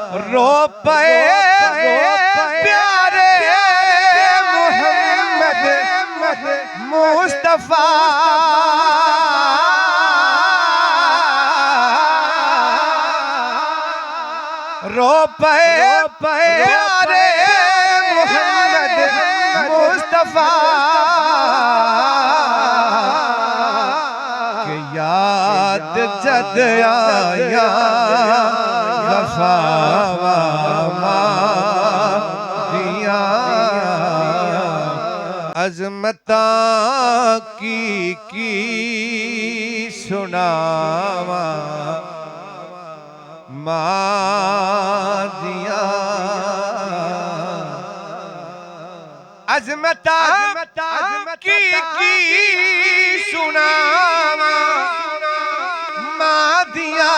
रो पे प्यारे मोहम्मद मुस्तफा रो पे प्यारे मोहम्मद मुस्तफा के याद जद आया वफावा दिया अजमता की सुनावा दिया अजमता की सुनावा दिया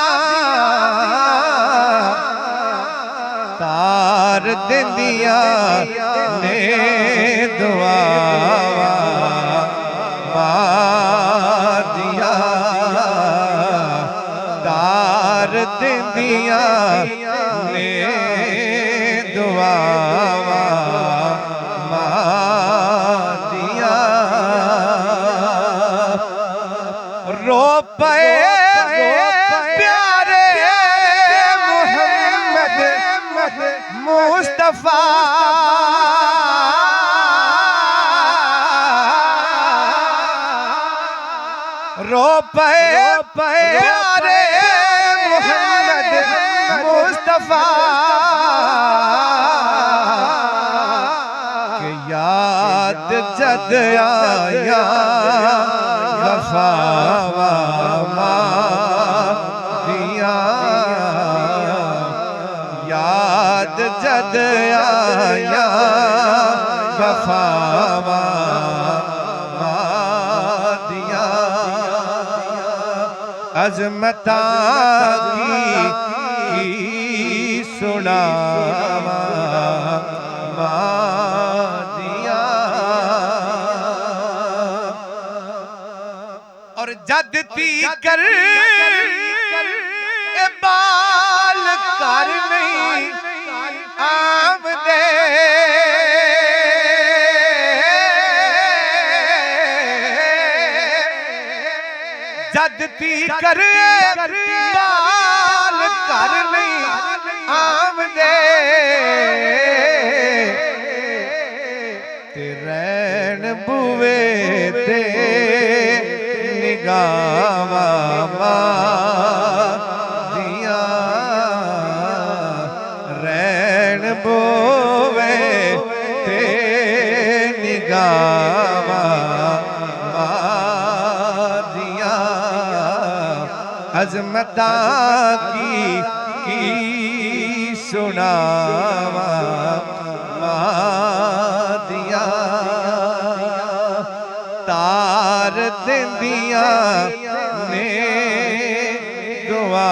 तार दिंदिया ने दुआ दिया तार दिंदिया ने दुआ दिया रो पे प्यारे मोहम्मद मुस्तफा रो पे प्यारे मोहम्मद मुस्तफा के याद जद आया वफावा दिया याद जद आया वफावा दिया अजमता की सुनावा दिया और जद ती कर बाल कर नहीं आमदे जद ती कर बाल कर नहीं आमदे ते रैन बुवे ते निगावा दिया रैन बुवे ते निगावा दिया अजमता की सुनावा दिया तार दिंदिया ने दुआ